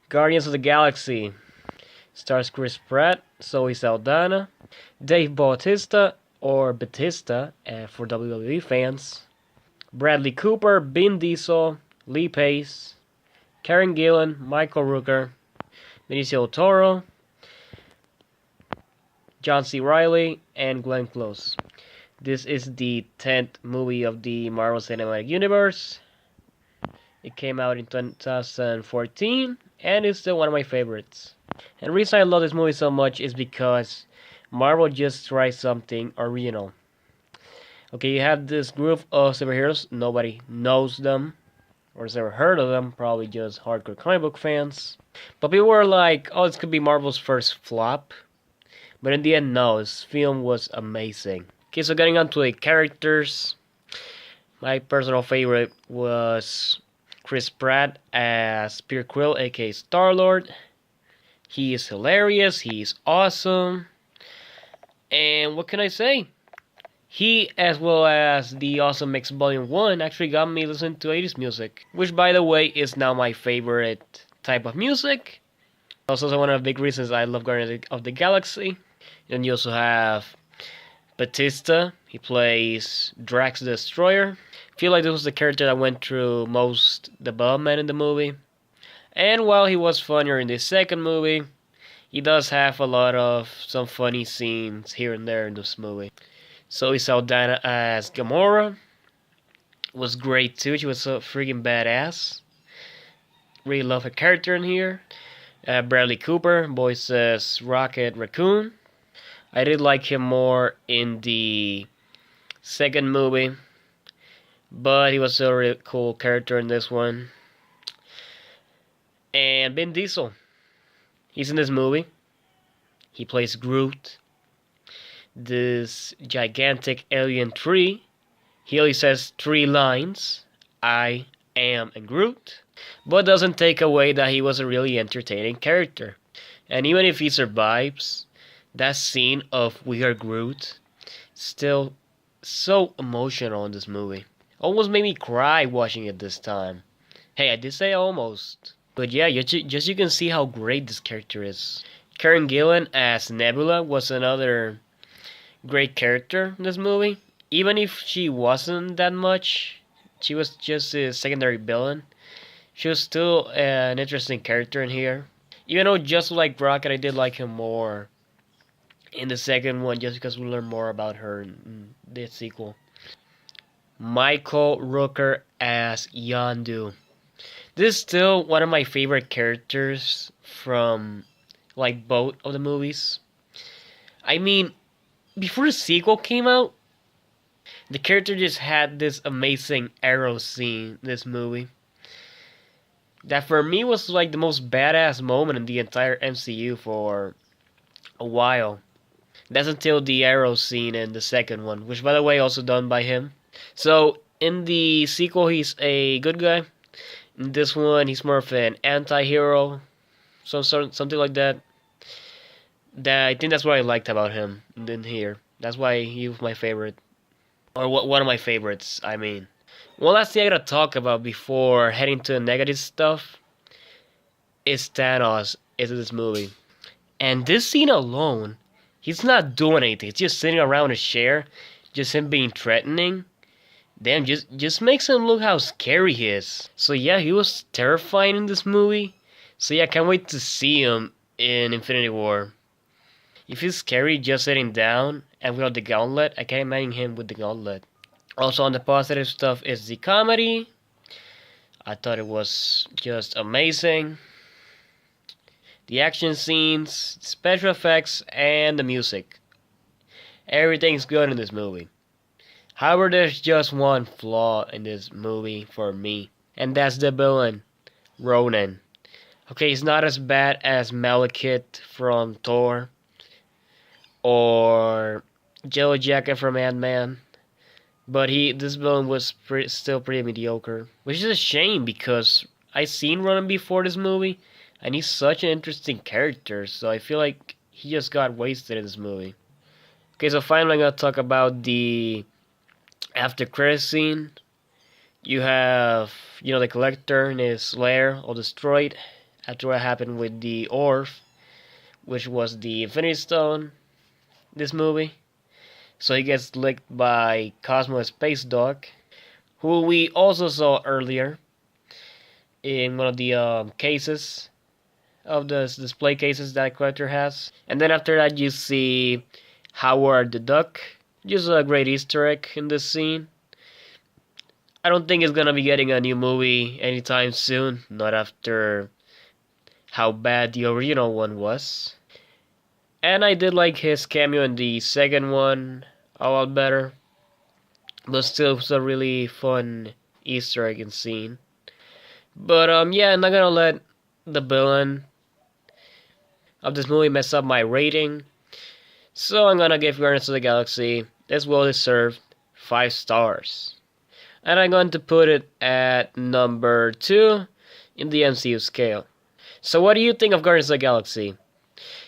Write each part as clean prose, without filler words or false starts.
Guardians of the Galaxy stars Chris Pratt, Zoe Saldana, Dave Bautista, or Batista for WWE fans, Bradley Cooper, Vin Diesel, Lee Pace, Karen Gillan, Michael Rooker, Benicio del Toro, John C. Reilly, and Glenn Close. This is the 10th movie of the Marvel Cinematic Universe. It came out in 2014, and it's still one of my favorites. And the reason I love this movie so much is because Marvel just tried something original. Okay, you have this group of superheroes, nobody knows them, or has ever heard of them, probably just hardcore comic book fans. But people were like, oh, this could be Marvel's first flop. But in the end, no, this film was amazing. Okay, so getting on to the characters, my personal favorite was Chris Pratt as Peter Quill, aka Star-Lord. He is hilarious, he's awesome, and what can I say? He, as well as the Awesome Mix Volume 1, actually got me listening to 80s music, which by the way is now my favorite type of music. Also one of the big reasons I love Guardians of the Galaxy. And you also have Batista, he plays Drax the Destroyer. I feel like this was the character that went through most development in the movie. And while he was funnier in the second movie, he does have a lot of some funny scenes here and there in this movie. Zoe Saldana as Gamora was great too. She was so freaking badass. Really love her character in here. Bradley Cooper voices Rocket Raccoon. I did like him more in the second movie, but he was still a really cool character in this one. And Vin Diesel, he's in this movie. He plays Groot, this gigantic alien tree. He only says 3 lines, I am and Groot, but doesn't take away that he was a really entertaining character. And even if he survives, that scene of We Are Groot, still so emotional in this movie. Almost made me cry watching it this time. Hey, I did say almost. But yeah, just you can see how great this character is. Karen Gillan as Nebula was another great character in this movie. Even if she wasn't that much, she was just a secondary villain. She was still an interesting character in here. Even though just like Rocket, I did like him more in the second one just because we learn more about her in the sequel. Michael Rooker as Yondu. This is still one of my favorite characters from like both of the movies. I mean, before the sequel came out, the character just had this amazing arrow scene in this movie. That for me was like the most badass moment in the entire MCU for a while. That's until the arrow scene in the second one, which by the way also done by him. So in the sequel he's a good guy. In this one he's more of an anti-hero, something like that. I think that's what I liked about him in here. That's why he was my favorite. Or one of my favorites, I mean. One last thing I gotta talk about before heading to the negative stuff is Thanos in this movie. And this scene alone, he's not doing anything. He's just sitting around his chair, just him being threatening. Damn, just makes him look how scary he is. So yeah, he was terrifying in this movie. So yeah, I can't wait to see him in Infinity War. If he's scary just sitting down and without the gauntlet, I can't imagine him with the gauntlet. Also on the positive stuff is the comedy. I thought it was just amazing. The action scenes, special effects, and the music. Everything's good in this movie. However, there's just one flaw in this movie for me, and that's the villain, Ronan. Okay, he's not as bad as Malekith from Thor, or Yellow Jacket from Ant-Man, but this villain was still pretty mediocre, which is a shame because I seen Ronan before this movie, and he's such an interesting character, so I feel like he just got wasted in this movie. Okay, so finally I'm gonna talk about the after credit scene. You have, the Collector in his lair all destroyed, after what happened with the orb, which was the Infinity Stone, this movie. So he gets licked by Cosmo Space Dog, who we also saw earlier in one of the cases of the display cases that character has. And then after that you see Howard the Duck. Just a great Easter egg in this scene. I don't think he's gonna be getting a new movie anytime soon, not after how bad the original one was. And I did like his cameo in the second one a lot better. But still, it was a really fun Easter egg and scene. But yeah, I'm not gonna let the villain of this movie mess up my rating. So I'm gonna give Guardians of the Galaxy this well-deserved 5 stars. And I'm going to put it at number 2 in the MCU scale. So what do you think of Guardians of the Galaxy?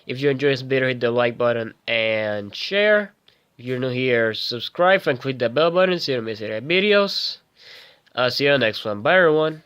If you enjoyed this video, hit the like button and share. If you're new here, subscribe and click the bell button so you don't miss any videos. I'll see you on the next one. Bye everyone.